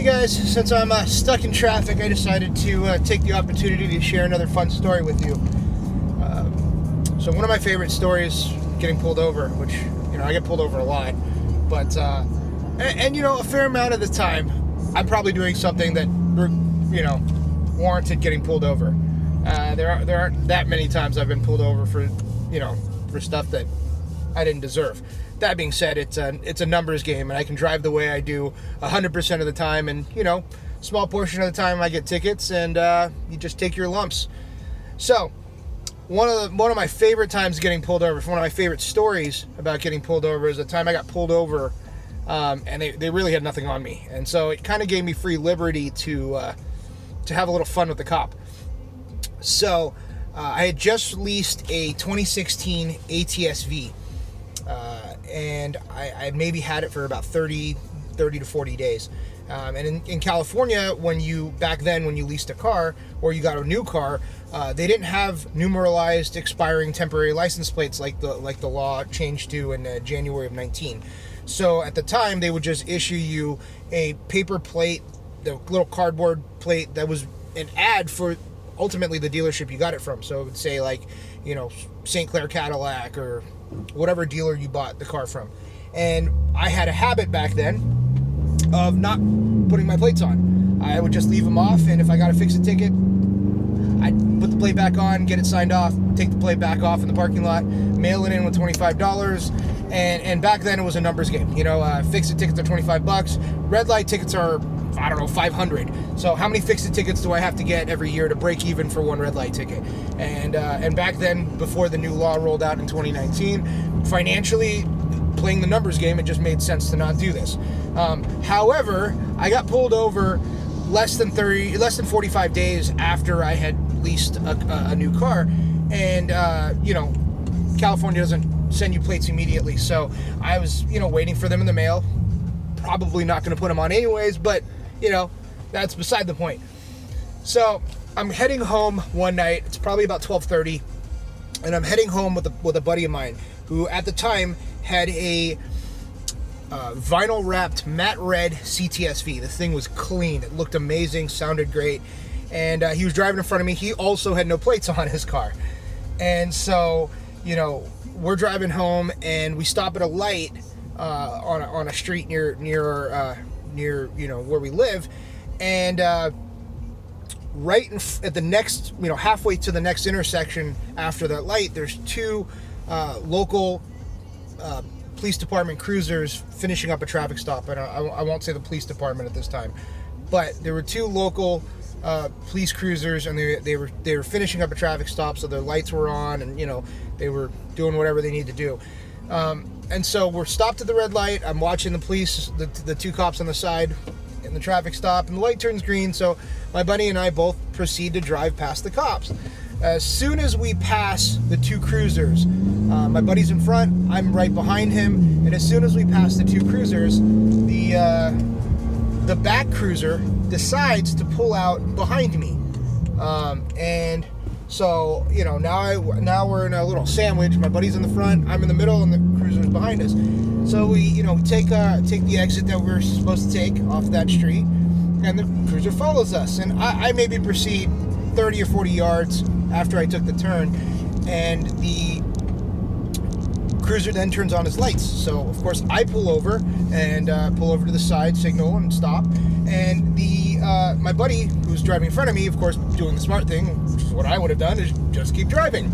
Hey guys, since I'm stuck in traffic, I decided to take the opportunity to share another fun story with you. So one of my favorite stories, getting pulled over, which, I get pulled over a lot, but, and a fair amount of the time, I'm probably doing something that, warranted getting pulled over. There aren't that many times I've been pulled over for stuff that I didn't deserve. That being said, it's a numbers game, and I can drive the way I do 100% of the time, and small portion of the time I get tickets, and you just take your lumps. So one of my favorite times getting pulled over, one of my favorite stories about getting pulled over, is the time I got pulled over, and they really had nothing on me, and so it kind of gave me free liberty to have a little fun with the cop. So I had just leased a 2016 ATS-V. And I maybe had it for about 30 to 40 days. And in California, when you leased a car or you got a new car, they didn't have numeralized expiring temporary license plates like the law changed to in January of 19. So at the time, they would just issue you a paper plate, the little cardboard plate that was an ad for ultimately the dealership you got it from. So it would say St. Clair Cadillac or whatever dealer you bought the car from. And I had a habit back then of not putting my plates on. I would just leave them off, and if I got to fix a ticket, I'd put the plate back on, get it signed off, take the plate back off in the parking lot, mail it in with $25, and back then it was a numbers game. Fix-it tickets are $25, red light tickets are, $500. So how many fix-it tickets do I have to get every year to break even for one red light ticket? And back then, before the new law rolled out in 2019, financially, playing the numbers game, it just made sense to not do this. However, I got pulled over less than 45 days after I had leased a new car, and California doesn't send you plates immediately, so I was waiting for them in the mail. Probably not going to put them on anyways, but that's beside the point. So I'm heading home one night. It's probably about 12:30, and I'm heading home with a buddy of mine who at the time had a vinyl wrapped matte red CTS-V. The thing was clean. It looked amazing, sounded great, and he was driving in front of me. He also had no plates on his car, and so we're driving home, and we stop at a light on a street near where we live, and right at the next halfway to the next intersection after that light, there's two local police department cruisers finishing up a traffic stop. And I won't say the police department at this time, but there were two local police cruisers, and they were finishing up a traffic stop, so their lights were on, and they were doing whatever they need to do. And so we're stopped at the red light. I'm watching the police, the two cops on the side in the traffic stop, and the light turns green, so my buddy and I both proceed to drive past the cops. As soon as we pass the two cruisers, my buddy's in front, I'm right behind him, and as soon as we pass the two cruisers, the back cruiser decides to pull out behind me. And so, now we're in a little sandwich. My buddy's in the front, I'm in the middle, and the cruiser's behind us. So we, take the exit that we're supposed to take off that street, and the cruiser follows us. And I maybe proceed 30 or 40 yards after I took the turn, and the cruiser then turns on his lights. So, of course, I pull over and pull over to the side, signal, and stop. And my buddy, who's driving in front of me, of course, doing the smart thing, which is what I would have done, is just keep driving.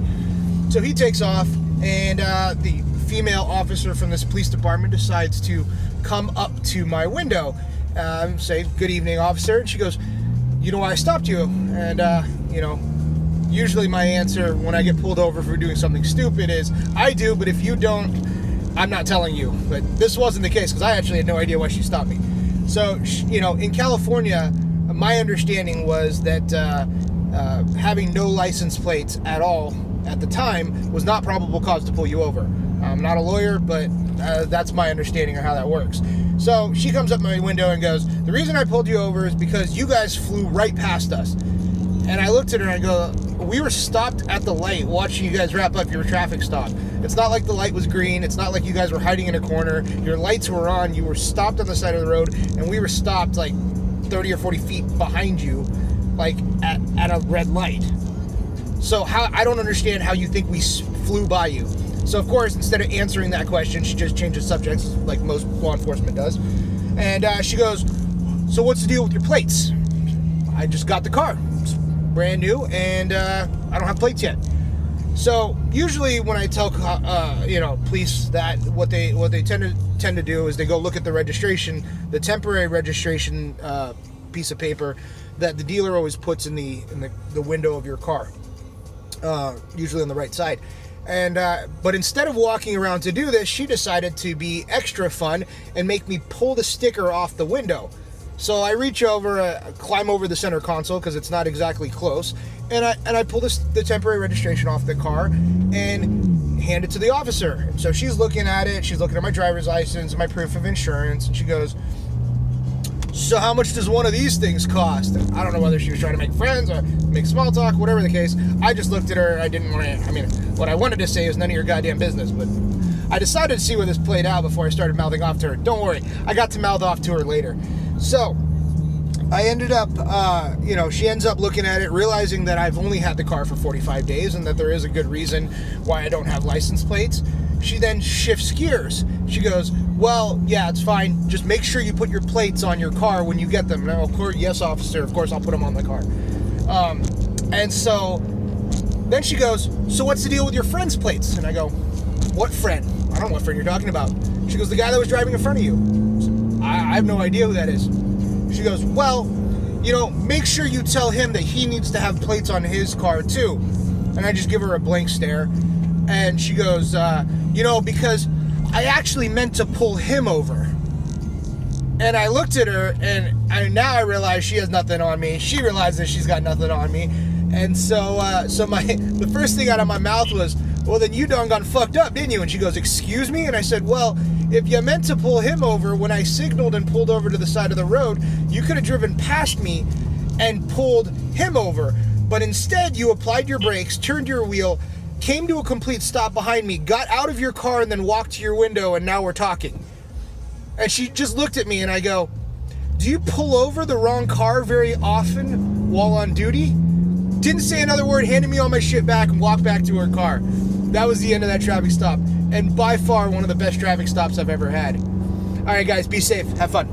So he takes off, and the female officer from this police department decides to come up to my window, say, "Good evening, officer." And she goes, "You know why I stopped you?" And, usually my answer when I get pulled over for doing something stupid is, "I do, but if you don't, I'm not telling you." But this wasn't the case, because I actually had no idea why she stopped me. So, in California, my understanding was that having no license plates at all at the time was not probable cause to pull you over. I'm not a lawyer, but that's my understanding of how that works. So she comes up my window and goes, "The reason I pulled you over is because you guys flew right past us." And I looked at her and I go, "We were stopped at the light watching you guys wrap up your traffic stop. It's not like the light was green. It's not like you guys were hiding in a corner. Your lights were on. You were stopped on the side of the road, and we were stopped like 30 or 40 feet behind you, like at a red light. So I don't understand how you think we flew by you. So of course, instead of answering that question, she just changes subjects like most law enforcement does. And she goes, so what's the deal with your plates? I just got the car. It's brand new, and I don't have plates yet. So usually when I tell police that, what they tend to do is they go look at the registration, the temporary registration piece of paper that the dealer always puts in the window of your car, usually on the right side. And but instead of walking around to do this, she decided to be extra fun and make me pull the sticker off the window. So I reach over, climb over the center console because it's not exactly close, and I pull the temporary registration off the car and hand it to the officer. And so she's looking at it. She's looking at my driver's license, my proof of insurance, and she goes, so how much does one of these things cost? And I don't know whether she was trying to make friends or make small talk, whatever the case. I just looked at her. I didn't want to, what I wanted to say is none of your goddamn business, but I decided to see where this played out before I started mouthing off to her. Don't worry, I got to mouth off to her later. So I ended up, she ends up looking at it, realizing that I've only had the car for 45 days and that there is a good reason why I don't have license plates. She then shifts gears. She goes, well, yeah, it's fine. Just make sure you put your plates on your car when you get them. And of course, yes, officer, of course I'll put them on the car. And so then she goes, so what's the deal with your friend's plates? And I go, what friend? I don't know what friend you're talking about. She goes, the guy that was driving in front of you. I have no idea who that is. She goes, well, make sure you tell him that he needs to have plates on his car too. And I just give her a blank stare. And she goes, because I actually meant to pull him over. And I looked at her, and now I realize she has nothing on me. She realizes she's got nothing on me. And so the first thing out of my mouth was, well, then you done got fucked up, didn't you? And she goes, excuse me? And I said, well, if you meant to pull him over, when I signaled and pulled over to the side of the road, you could have driven past me and pulled him over. But instead, you applied your brakes, turned your wheel, came to a complete stop behind me, got out of your car, and then walked to your window, and now we're talking. And she just looked at me, and I go, do you pull over the wrong car very often while on duty? Didn't say another word, handed me all my shit back, and walked back to her car. That was the end of that traffic stop, and by far one of the best traffic stops I've ever had. All right, guys, be safe. Have fun.